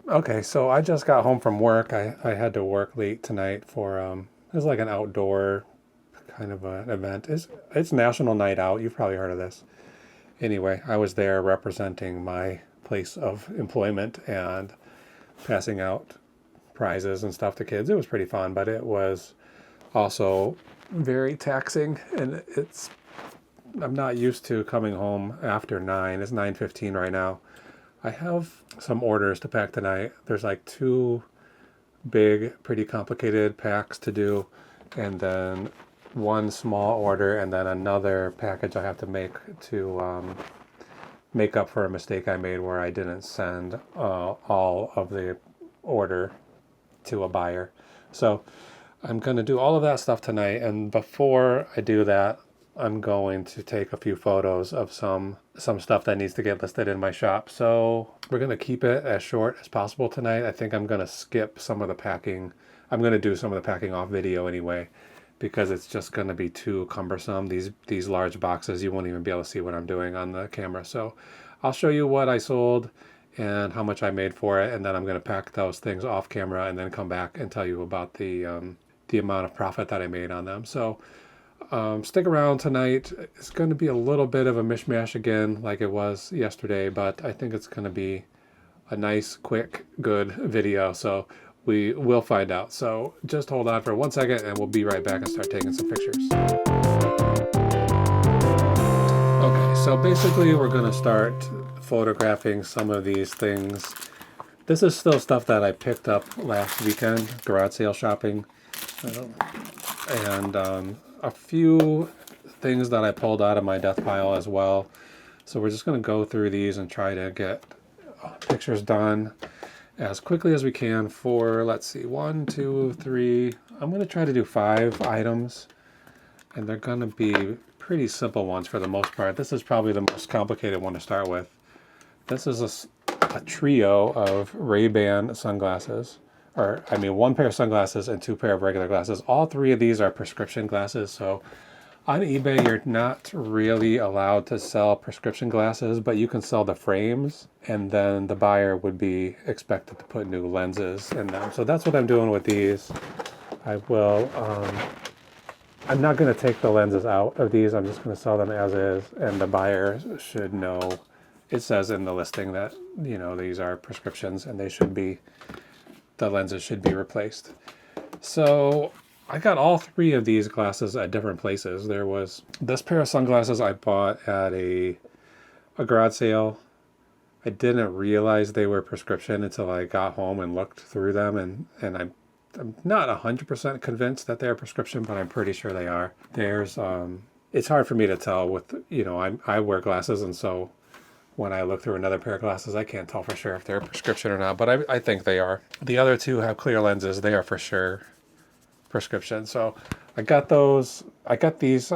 Okay, so I just got home from work. I had to work late tonight for it was like an outdoor kind of an event. It's National Night Out. You've probably heard of this. Anyway, I was there representing my place of employment and passing out prizes and stuff to kids. It was pretty fun, but it was also very taxing, and I'm not used to coming home after 9. It's 9:15 right now. I have some orders to pack tonight. There's like two big, pretty complicated packs to do, and then one small order, and then another package I have to make to make up for a mistake I made where I didn't send all of the order to a buyer. So I'm going to do all of that stuff tonight, and before I do that, I'm going to take a few photos of some stuff that needs to get listed in my shop. So we're going to keep it as short as possible tonight. I think I'm going to skip some of the packing. I'm going to do some of the packing off video anyway, because it's just going to be too cumbersome. These large boxes, you won't even be able to see what I'm doing on the camera. So I'll show you what I sold and how much I made for it, and then I'm going to pack those things off camera and then come back and tell you about the amount of profit that I made on them. So stick around tonight. It's going to be a little bit of a mishmash again like it was yesterday, but I think it's going to be a nice, quick, good video. So we will find out. So just hold on for 1 second and we'll be right back and start taking some pictures. Okay, so basically we're going to start photographing some of these things. This is still stuff that I picked up last weekend, garage sale shopping, and a few things that I pulled out of my death pile as well. So we're just going to go through these and try to get pictures done as quickly as we can for, let's see, 1, 2, 3. I'm going to try to do 5 items, and they're going to be pretty simple ones for the most part. This is probably the most complicated one to start with. This is a trio of Ray-Ban sunglasses, or I mean 1 pair of sunglasses and 2 pair of regular glasses. All 3 of these are prescription glasses. So on eBay, you're not really allowed to sell prescription glasses, but you can sell the frames, and then the buyer would be expected to put new lenses in them. So that's what I'm doing with these. I will, I'm not going to take the lenses out of these. I'm just going to sell them as is, and the buyer should know. It says in the listing that, you know, these are prescriptions and they should be, the lenses should be replaced. So I got all 3 of these glasses at different places. There was this pair of sunglasses I bought at a garage sale. I didn't realize they were prescription until I got home and looked through them, and I'm not 100% convinced that they're prescription, but I'm pretty sure they are. There's it's hard for me to tell with, you know, I wear glasses, and so when I look through another pair of glasses, I can't tell for sure if they're prescription or not, but I think they are. The other 2 have clear lenses. They are for sure prescription. So I got those. I got these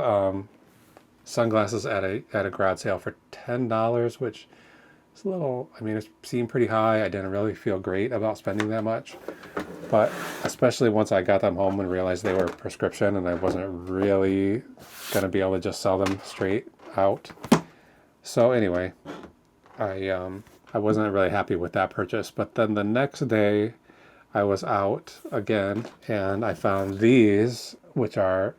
sunglasses at a garage sale for $10, which is a little, I mean, it seemed pretty high. I didn't really feel great about spending that much, but especially once I got them home and realized they were prescription and I wasn't really going to be able to just sell them straight out. So anyway, I wasn't really happy with that purchase. But then the next day I was out again and I found these, which are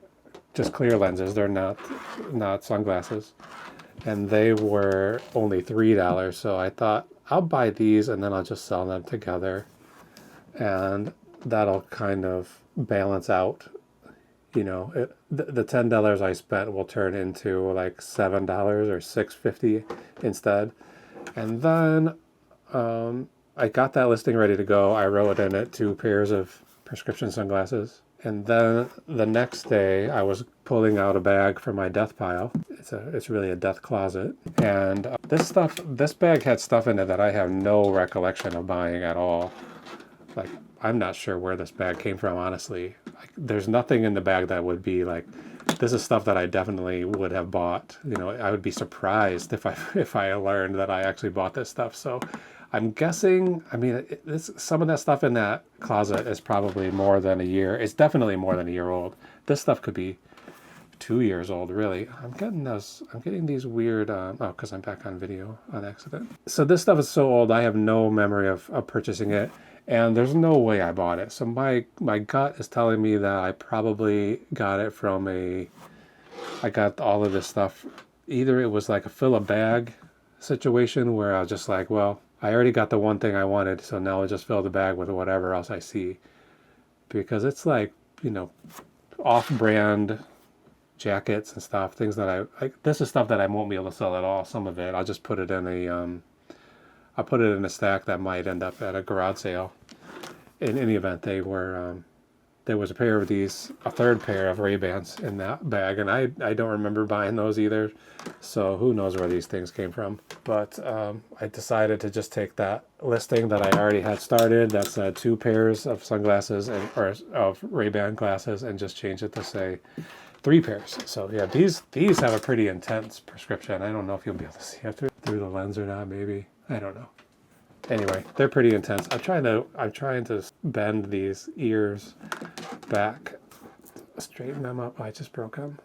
just clear lenses. They're not sunglasses, and they were only $3. So I thought I'll buy these and then I'll just sell them together, and that'll kind of balance out. You know, the $10 I spent will turn into like $7 or $6.50 instead. And then I got that listing ready to go. I wrote in it 2 pairs of prescription sunglasses. And then the next day I was pulling out a bag from my death pile. It's really a death closet. And this bag had stuff in it that I have no recollection of buying at all. Like, I'm not sure where this bag came from, honestly. There's nothing in the bag that would be like, this is stuff that I definitely would have bought. You know, I would be surprised if I learned that I actually bought this stuff. So I'm guessing, I mean, some of that stuff in that closet is probably more than a year. It's definitely more than a year old. This stuff could be 2 years old, really. I'm getting these weird, oh, because I'm back on video on accident. So this stuff is so old, I have no memory of purchasing it, and there's no way I bought it. So my gut is telling me that I probably got it from I got all of this stuff. Either it was like a fill a bag situation where I was just like, well, I already got the one thing I wanted, so now I'll just fill the bag with whatever else I see. Because it's like, you know, off-brand jackets and stuff, things that this is stuff that I won't be able to sell at all. Some of it, I'll just put it in I'll put it in a stack that might end up at a garage sale. In any event, there was a pair of these, a third pair of Ray-Bans in that bag, and I don't remember buying those either, so who knows where these things came from. But I decided to just take that listing that I already had started, that's 2 pairs of sunglasses or of Ray-Ban glasses, and just change it to say 3 pairs. So yeah, these have a pretty intense prescription. I don't know if you'll be able to see it through the lens or not, maybe. I don't know. Anyway, they're pretty intense. I'm trying to bend these ears back, straighten them up. I just broke them.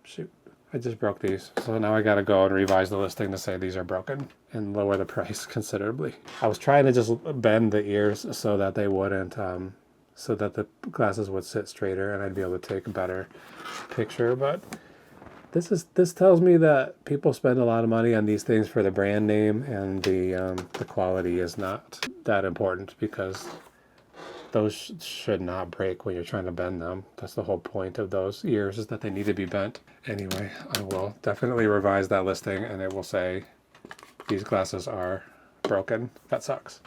Shoot, I just broke these. So now I gotta go and revise the listing to say these are broken and lower the price considerably. I was trying to just bend the ears so that they wouldn't, so that the glasses would sit straighter and I'd be able to take a better picture, but this tells me that people spend a lot of money on these things for the brand name, and the quality is not that important, because those should not break when you're trying to bend them. That's the whole point of those ears, is that they need to be bent. Anyway, I will definitely revise that listing, and it will say these glasses are broken. That sucks.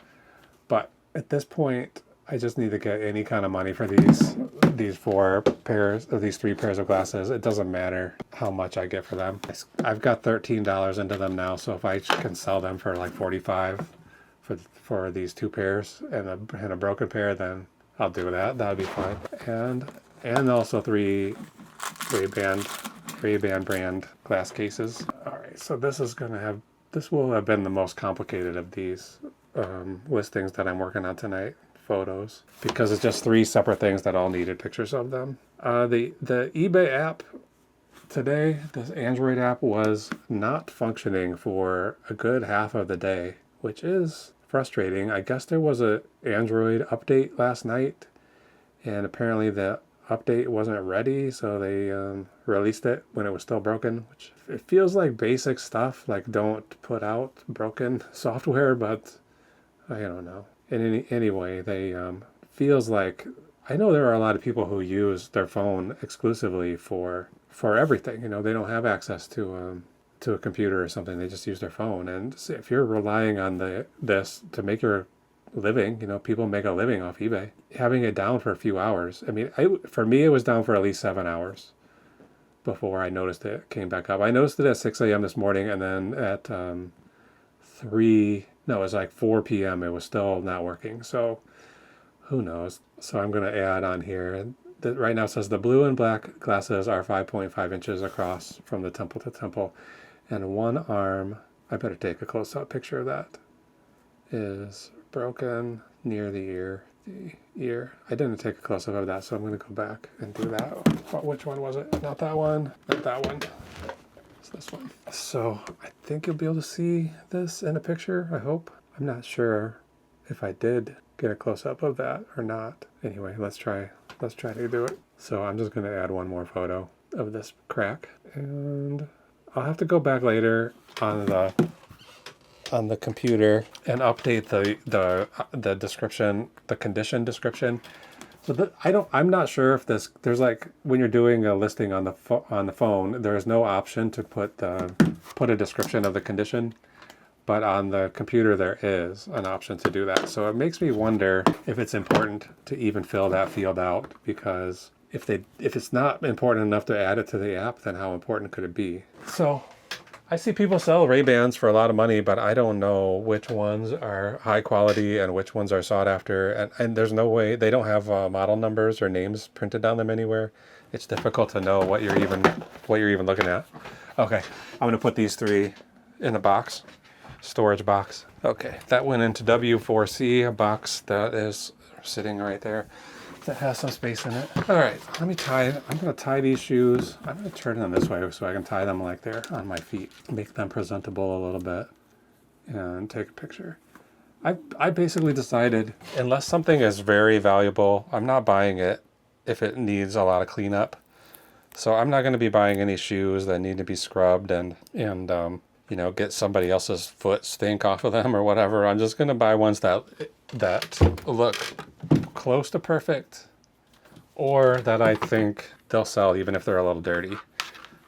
But at this point, I just need to get any kind of money for these 4 pairs of these 3 pairs of glasses. It doesn't matter how much I get for them. I've got $13 into them now, so if I can sell them for like $45 for these 2 pairs and a broken pair, then I'll do that. That would be fine. And also 3 Ray-Ban brand glass cases. All right, so this will have been the most complicated of these listings that I'm working on tonight. Photos, because it's just 3 separate things that all needed pictures of them. The eBay app today, this Android app, was not functioning for a good half of the day, which is frustrating. I guess there was a Android update last night, and apparently the update wasn't ready, so they released it when it was still broken, which it feels like basic stuff, like don't put out broken software, but I don't know. Anyway, they feels like, I know there are a lot of people who use their phone exclusively for everything. You know, they don't have access to a computer or something. They just use their phone. And if you're relying on this to make your living, you know, people make a living off eBay. Having it down for a few hours. I mean, for me, it was down for at least 7 hours before I noticed it came back up. I noticed it at 6 a.m. this morning, and then at 4 p.m. it was still not working. So who knows? So I'm going to add on here. Right now it says the blue and black glasses are 5.5 inches across from the temple to temple. And one arm, I better take a close-up picture of that, is broken near the ear. I didn't take a close-up of that, so I'm going to go back and do that. Which one was it? Not that one. Not that one. This one. So I think you'll be able to see this in a picture, I hope. I'm not sure if I did get a close-up of that or not. Anyway, let's try to do it. So I'm just going to add one more photo of this crack, and I'll have to go back later on the computer and update the description, the condition description. So I'm not sure if there's like, when you're doing a listing on the phone, there's no option to put a description of the condition, but on the computer there is an option to do that. So it makes me wonder if it's important to even fill that field out, because if it's not important enough to add it to the app, then how important could it be? So I see people sell Ray-Bans for a lot of money, but I don't know which ones are high quality and which ones are sought after. And there's no way, they don't have model numbers or names printed on them anywhere. It's difficult to know what you're even looking at. Okay, I'm gonna put these 3 in a box, storage box. Okay, that went into W4C, a box that is sitting right there. that has some space in it. All right, I'm gonna tie these shoes. I'm gonna turn them this way so I can tie them like they're on my feet. Make them presentable a little bit and take a picture. I basically decided, unless something is very valuable, I'm not buying it if it needs a lot of cleanup. So I'm not gonna be buying any shoes that need to be scrubbed and you know, get somebody else's foot stink off of them or whatever. I'm just gonna buy ones that look close to perfect, or that I think they'll sell even if they're a little dirty.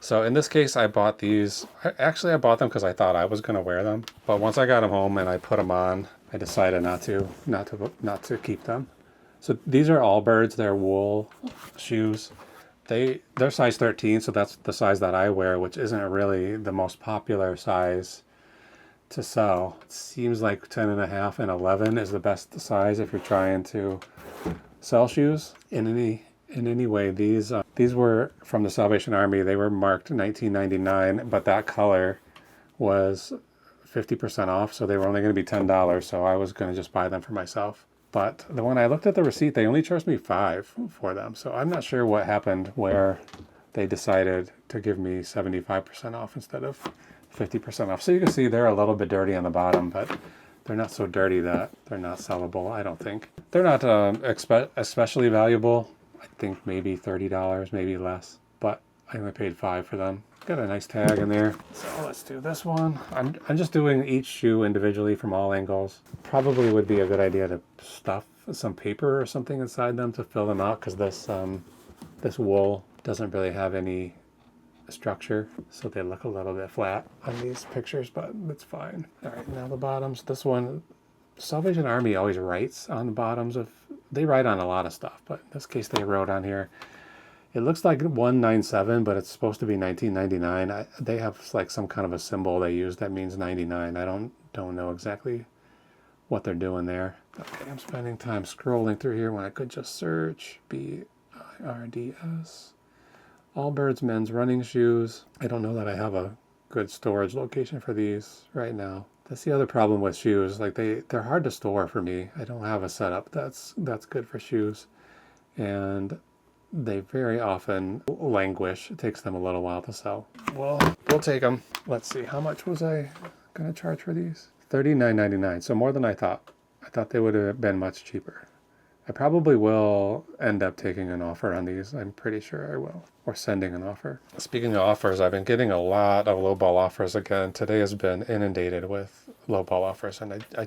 So in this case, I bought these. Actually, I bought them because I thought I was gonna wear them, but once I got them home and I put them on, I decided not to keep them. So these are Allbirds. They're wool shoes. They're size 13, so that's the size that I wear, which isn't really the most popular size to sell. It seems like 10.5 and 11 is the best size if you're trying to sell shoes in any way. These were from the Salvation Army. They were marked $19.99, but that color was 50% off, so they were only going to be $10. So I was going to just buy them for myself. But when I looked at the receipt, they only charged me $5 for them. So I'm not sure what happened where they decided to give me 75% off instead of 50% off. So you can see they're a little bit dirty on the bottom, but they're not so dirty that they're not sellable, I don't think. They're not especially valuable. I think maybe $30, maybe less, but I only paid $5 for them. Got a nice tag in there. So let's do this one. I'm just doing each shoe individually from all angles. Probably would be a good idea to stuff some paper or something inside them to fill them out, because this wool doesn't really have any structure, so they look a little bit flat on these pictures, but it's fine. All right, now the bottoms. This one, Salvation Army always writes on the bottoms of, they write on a lot of stuff, but in this case they wrote on here, it looks like 197, but it's supposed to be 1999. They have like some kind of a symbol they use that means 99. I don't know exactly what they're doing there. Okay, I'm spending time scrolling through here when I could just search BIRDS. Allbirds men's running shoes. I don't know that I have a good storage location for these right now. That's the other problem with shoes. Like they're hard to store for me. I don't have a setup that's good for shoes, and they very often languish. It takes them a little while to sell. Well, we'll take them. Let's see, how much was I gonna charge for these? $39.99, so more than I thought. I thought they would have been much cheaper. I probably will end up taking an offer on these. I'm pretty sure I will. Or sending an offer. Speaking of offers, I've been getting a lot of lowball offers again. Today has been inundated with lowball offers, and I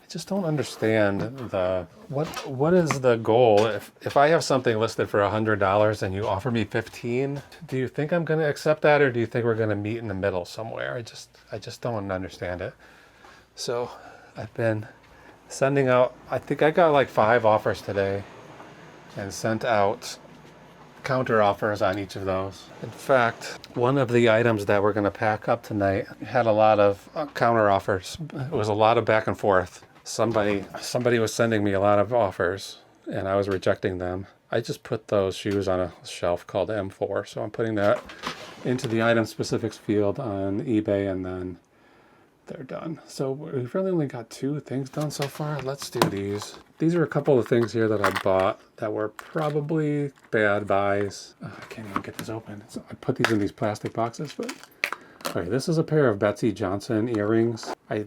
just don't understand what is the goal. If I have something listed for $100 and you offer me $15, do you think I'm going to accept that, or do you think we're going to meet in the middle somewhere? I just don't understand it. So I've been sending out, I think I got like 5 offers today and sent out counter offers on each of those. In fact, one of the items that we're going to pack up tonight had a lot of counter offers. It was a lot of back and forth. Somebody was sending me a lot of offers and I was rejecting them. I just put those shoes on a shelf called M4, so I'm putting that into the item specifics field on eBay, and then they're done. So we've really only got 2 things done so far. Let's do these. These are a couple of things here that I bought that were probably bad buys. I can't even get this open. So I put these in these plastic boxes, but okay, this is a pair of Betsy Johnson earrings. I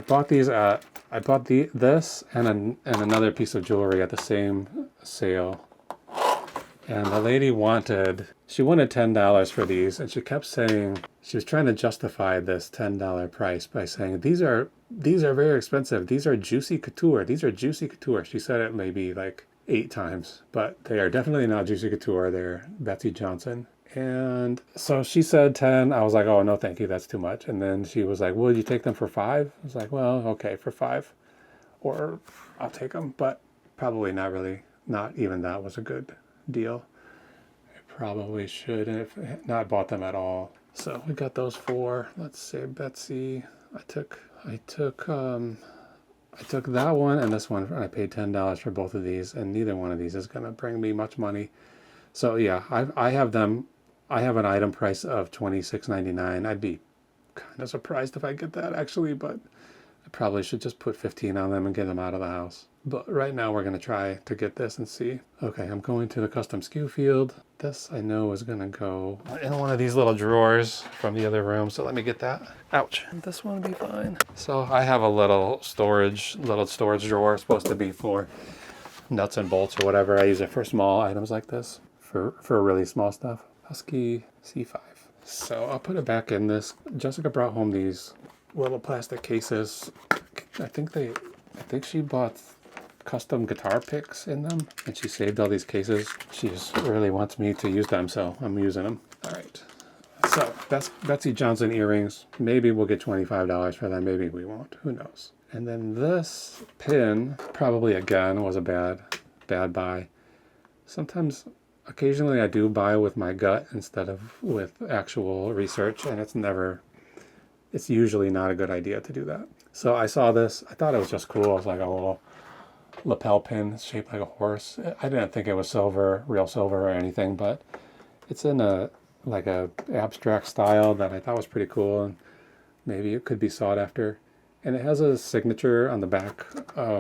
bought these at, this and another piece of jewelry at the same sale. And the lady wanted $10 for these, and she kept saying, she was trying to justify this $10 price by saying, these are very expensive. These are juicy couture. These are juicy couture. She said it maybe like 8 times, but they are definitely not juicy couture. They're Betsy Johnson. And so she said 10. I was like, oh, no, thank you. That's too much. And then she was like, will you take them for 5? I was like, well, okay, for 5. Or I'll take them, but probably not really. Not even that was a good deal. I probably should have not bought them at all. So we got those 4. Let's say Betsy. I took that one and this one, and I paid $10 for both of these, and neither one of these is going to bring me much money. So yeah, I have them. I have an item price of $26.99. I'd be kind of surprised if I get that actually, but I probably should just put 15 on them and get them out of the house. But right now we're going to try to get this and see. Okay, I'm going to the custom SKU field. This I know is going to go in one of these little drawers from the other room. So let me get that. Ouch. This one will be fine. So I have a little storage drawer, supposed to be for nuts and bolts or whatever. I use it for small items like this, for really small stuff. Husky C5. So I'll put it back in this. Jessica brought home these little plastic cases. I think she bought custom guitar picks in them, and she saved all these cases. She just really wants me to use them, so I'm using them. All right. So that's Betsy Johnson earrings. Maybe we'll get $25 for them. Maybe we won't. Who knows? And then this pin, probably again, was a bad buy. Occasionally I do buy with my gut instead of with actual research, and it's usually not a good idea to do that. So I saw this. I thought it was just cool. It was like a little lapel pin shaped like a horse. I didn't think it was silver, real silver or anything, but it's in a abstract style that I thought was pretty cool, and maybe it could be sought after. And it has a signature on the back,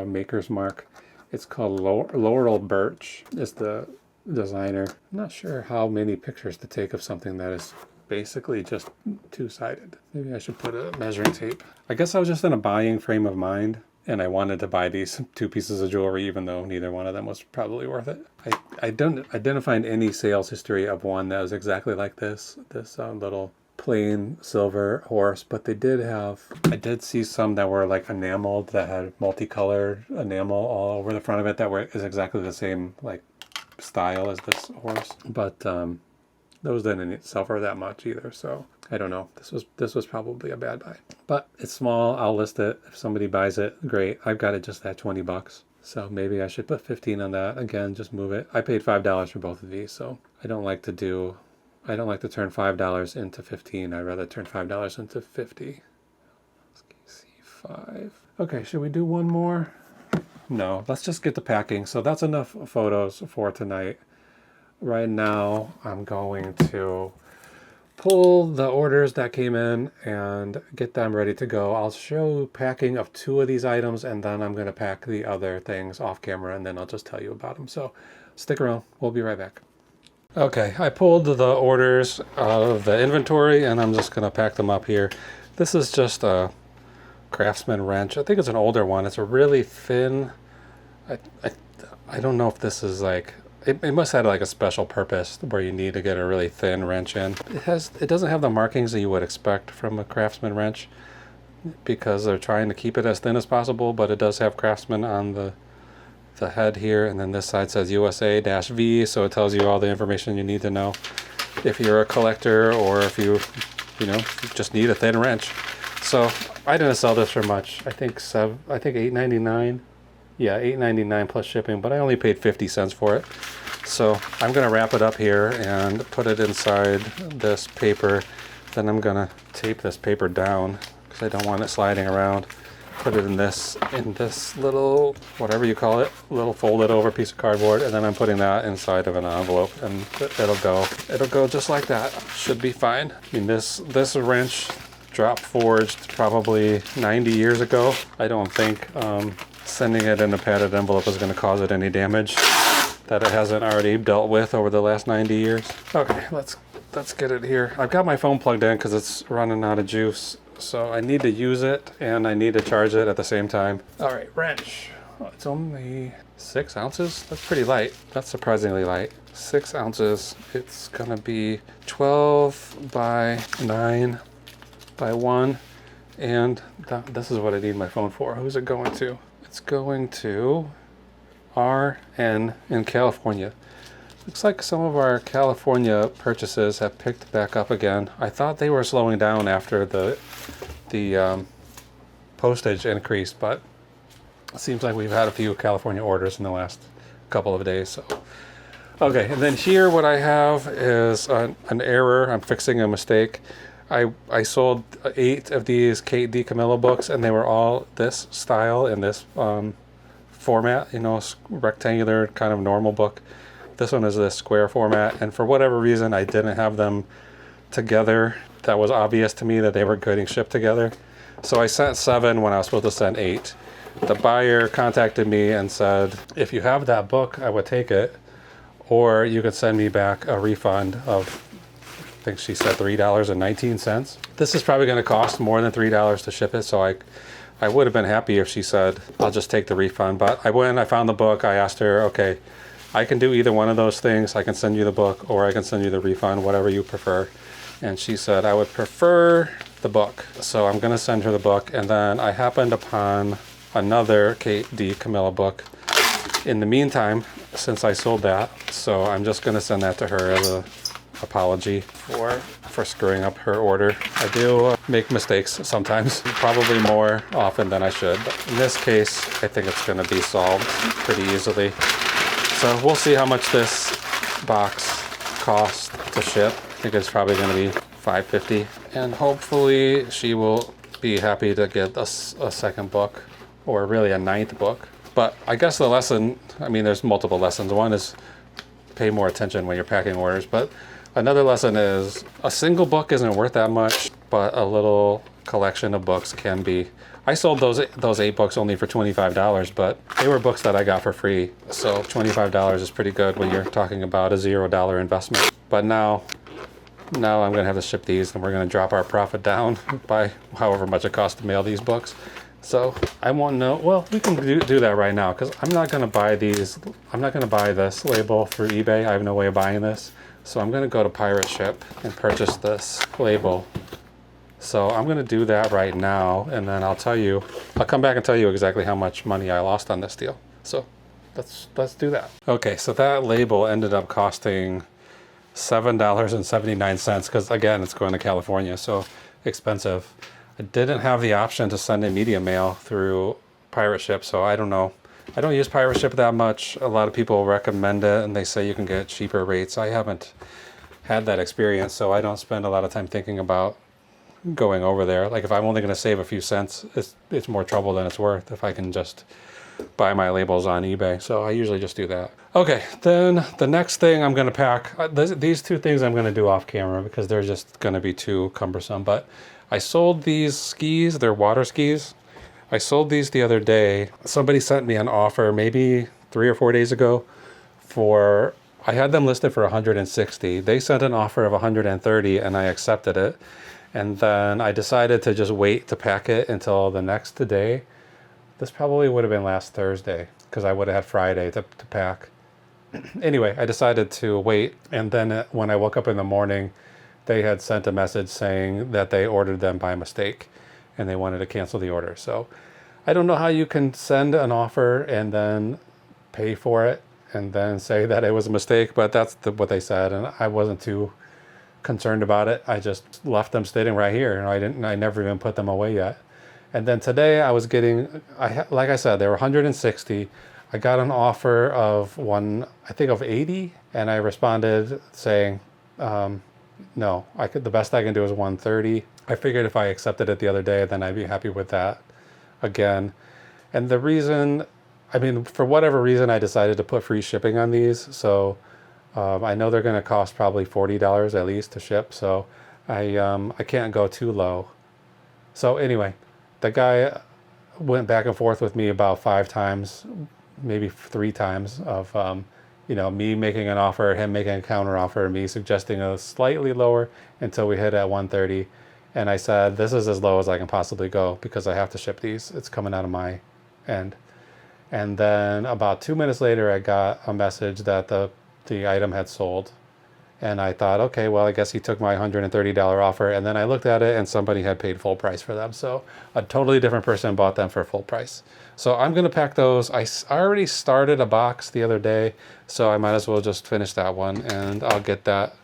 maker's mark. It's called Laurel Birch is the designer. I'm not sure how many pictures to take of something that is basically just two-sided. Maybe I should put a measuring tape. I guess I was just in a buying frame of mind, and I wanted to buy these 2 pieces of jewelry, even though neither one of them was probably worth it. I didn't find any sales history of one that was exactly like this little plain silver horse, but I did see some that were like enameled, that had multicolored enamel all over the front of it that is exactly the same like style as this horse. But those didn't sell for that much either, so I don't know. This was probably a bad buy. But it's small. I'll list it. If somebody buys it, great. I've got it just at $20. So maybe I should put 15 on that. Again, just move it. I paid $5 for both of these, so I don't like to turn $5 into 15. I'd rather turn $5 into 50. C5. Okay, should we do one more? No, let's just get the packing. So that's enough photos for tonight. Right now, I'm going to pull the orders that came in and get them ready to go. I'll show packing of 2 of these items, and then I'm going to pack the other things off camera, and then I'll just tell you about them. So stick around. We'll be right back. Okay, I pulled the orders out of the inventory, and I'm just going to pack them up here. This is just a Craftsman wrench. I think it's an older one. It's a really thin. I don't know if this is like. It must have like a special purpose where you need to get a really thin wrench in. It doesn't have the markings that you would expect from a Craftsman wrench, because they're trying to keep it as thin as possible, but it does have Craftsman on the head here, and then this side says USA-V, so it tells you all the information you need to know if you're a collector or if you just need a thin wrench. So I didn't sell this for much. I think $8.99. Yeah, $8.99 plus shipping, but I only paid 50 cents for it. So I'm going to wrap it up here and put it inside this paper. Then I'm going to tape this paper down because I don't want it sliding around. Put it in this little, whatever you call it, little folded over piece of cardboard, and then I'm putting that inside of an envelope, and it'll go just like that. Should be fine. I mean, this wrench drop forged probably 90 years ago. I don't think sending it in a padded envelope is going to cause it any damage that it hasn't already dealt with over the last 90 years. Okay, let's get it here. I've got my phone plugged in because it's running out of juice, so I need to use it and I need to charge it at the same time. All right, wrench. Oh, it's only 6 ounces. That's pretty light. That's surprisingly light. 6 ounces. It's gonna be 12 by 9 by 1, and this is what I need my phone for. Who's it going to? It's going to RN in California. Looks like some of our California purchases have picked back up again. I thought they were slowing down after the postage increase, but it seems like we've had a few California orders in the last couple of days. So, okay, and then here what I have is an error. I'm fixing a mistake. I sold 8 of these Kate DiCamillo books, and they were all this style in this format, rectangular kind of normal book. This one is this square format, and for whatever reason I didn't have them together. That was obvious to me that they were getting shipped together. So I sent 7 when I was supposed to send 8. The buyer contacted me and said, if you have that book, I would take it, or you could send me back a refund of, I think she said $3.19. This is probably going to cost more than $3 to ship it, so I would have been happy if she said, I'll just take the refund. But I went, I found the book, I asked her, okay, I can do either one of those things. I can send you the book or I can send you the refund, whatever you prefer. And she said, I would prefer the book. So I'm gonna send her the book. And then I happened upon another Kate DiCamillo book in the meantime, since I sold that. So I'm just gonna send that to her as a apology for screwing up her order. I do make mistakes sometimes, probably more often than I should. But in this case, I think it's gonna be solved pretty easily. So we'll see how much this box costs to ship. I think it's probably going to be $5.50, and hopefully she will be happy to get a second book, or really a 9th book. But I guess the lesson, I mean, there's multiple lessons. One is pay more attention when you're packing orders, but another lesson is a single book isn't worth that much, but a little collection of books can be. I sold those 8 books only for $25, but they were books that I got for free. So $25 is pretty good when you're talking about a $0 investment. But now I'm gonna have to ship these, and we're gonna drop our profit down by however much it costs to mail these books. So I won't know. Well, we can do that right now, because I'm not gonna buy these. I'm not gonna buy this label through eBay. I have no way of buying this. So I'm gonna go to Pirate Ship and purchase this label. So I'm going to do that right now, and then I'll come back and tell you exactly how much money I lost on this deal. So let's do that. Okay, so that label ended up costing $7.79, because again, it's going to California, so expensive. I didn't have the option to send in media mail through Pirate Ship, so I don't know. I don't use Pirate Ship that much. A lot of people recommend it, and they say you can get cheaper rates. I haven't had that experience, so I don't spend a lot of time thinking about going over there. Like, if I'm only going to save a few cents, it's more trouble than it's worth if I can just buy my labels on eBay. So I usually just do that. Okay, then the next thing I'm going to pack, these 2 things I'm going to do off camera because they're just going to be too cumbersome. But I sold these skis, they're water skis. I sold these the other day. Somebody sent me an offer maybe 3 or 4 days ago I had them listed for 160. They sent an offer of 130 and I accepted it. And then I decided to just wait to pack it until the next day. This probably would have been last Thursday, because I would have had Friday to pack. Anyway, I decided to wait. And then when I woke up in the morning, they had sent a message saying that they ordered them by mistake and they wanted to cancel the order. So I don't know how you can send an offer and then pay for it and then say that it was a mistake, but that's what they said. And I wasn't too concerned about it. I just left them sitting right here, and I never even put them away yet. And then today I was getting, like I said, they were 160. I got an offer of I think of 80, and I responded saying, no, the best I can do is 130. I figured if I accepted it the other day, then I'd be happy with that again. And the reason, for whatever reason, I decided to put free shipping on these. So I know they're going to cost probably $40 at least to ship, so I can't go too low. So anyway, the guy went back and forth with me about 5 times, maybe 3 times of me making an offer, him making a counter offer, me suggesting a slightly lower until we hit at 130. And I said, this is as low as I can possibly go because I have to ship these. It's coming out of my end. And then about 2 minutes later, I got a message that the item had sold. And I thought, okay, well, I guess he took my $130 offer. And then I looked at it and somebody had paid full price for them. So a totally different person bought them for full price. So I'm going to pack those. I already started a box the other day, so I might as well just finish that one, and I'll get that.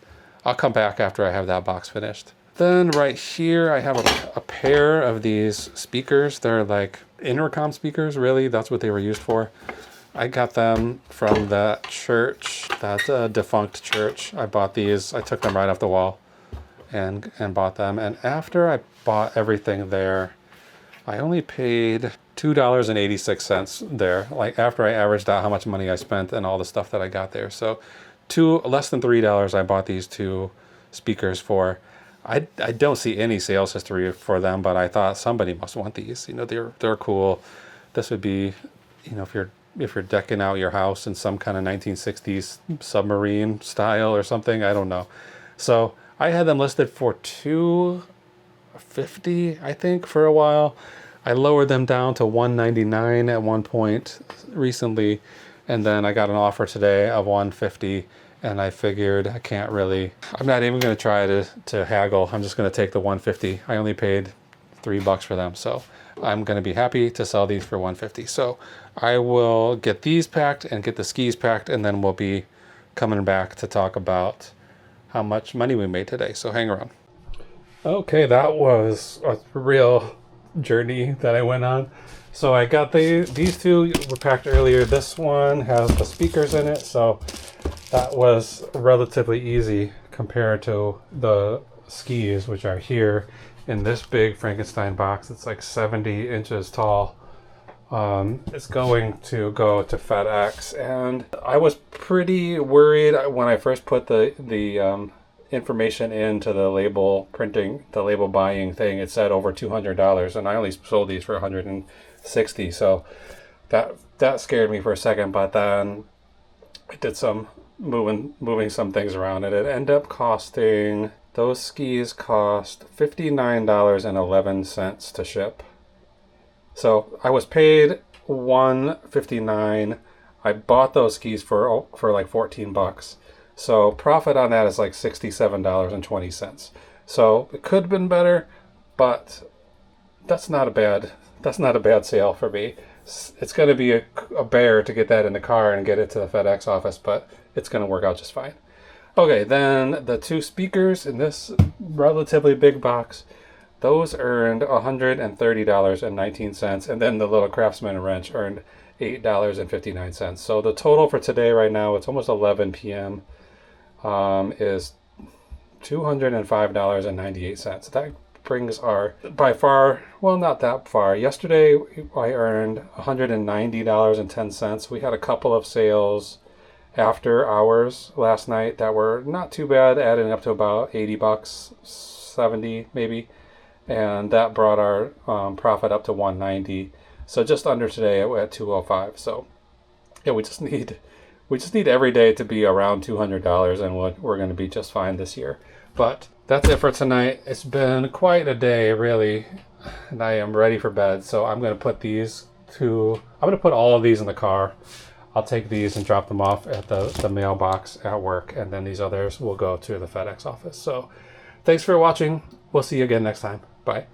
I'll come back after I have that box finished. Then right here, I have a pair of these speakers. They're like intercom speakers, really. That's what they were used for. I got them from that church, that defunct church. I bought these. I took them right off the wall and bought them. And after I bought everything there, I only paid $2.86 there. Like, after I averaged out how much money I spent and all the stuff that I got there. So less than $3 I bought these 2 speakers for. I don't see any sales history for them, but I thought somebody must want these. You know, they're cool. This would be, you know, if you're decking out your house in some kind of 1960s submarine style or something, I don't know. So I had them listed for $250, I think, for a while. I lowered them down to $199 at one point recently, and then I got an offer today of $150. And I figured I'm not even going to try to haggle. I'm just going to take the $150. I only paid $3 for them. So I'm going to be happy to sell these for $150. So I will get these packed and get the skis packed, and then we'll be coming back to talk about how much money we made today. So hang around. Okay, that was a real journey that I went on. So I got these two were packed earlier. This one has the speakers in it, so that was relatively easy compared to the skis, which are here in this big Frankenstein box. It's like 70 inches tall. It's going to go to FedEx, and I was pretty worried when I first put the information into the label buying thing. It said over $200, and I only sold these for $160. So that scared me for a second, but then I did some moving some things around, and it ended up costing, those skis cost $59.11 to ship. So I was paid $159. I bought those skis for like $14. So profit on that is like $67.20. So it could have been better, but that's not a bad sale for me. It's going to be a bear to get that in the car and get it to the FedEx office, but it's going to work out just fine. Okay, then the two speakers in this relatively big box, those earned $130.19, and then the little Craftsman wrench earned $8.59. So the total for today right now, it's almost 11 p.m., is $205.98. That brings our, by far, well, not that far. Yesterday I earned $190.10. We had a couple of sales after hours last night that were not too bad, adding up to about $80, 70 maybe, and that brought our profit up to $190. So just under today at $205. So yeah, we just need every day to be around $200, and we're going to be just fine this year. But that's it for tonight. It's been quite a day, really, and I am ready for bed. So I'm going to put all of these in the car. I'll take these and drop them off at the mailbox at work, and then these others will go to the FedEx office. So thanks for watching. We'll see you again next time. Bye.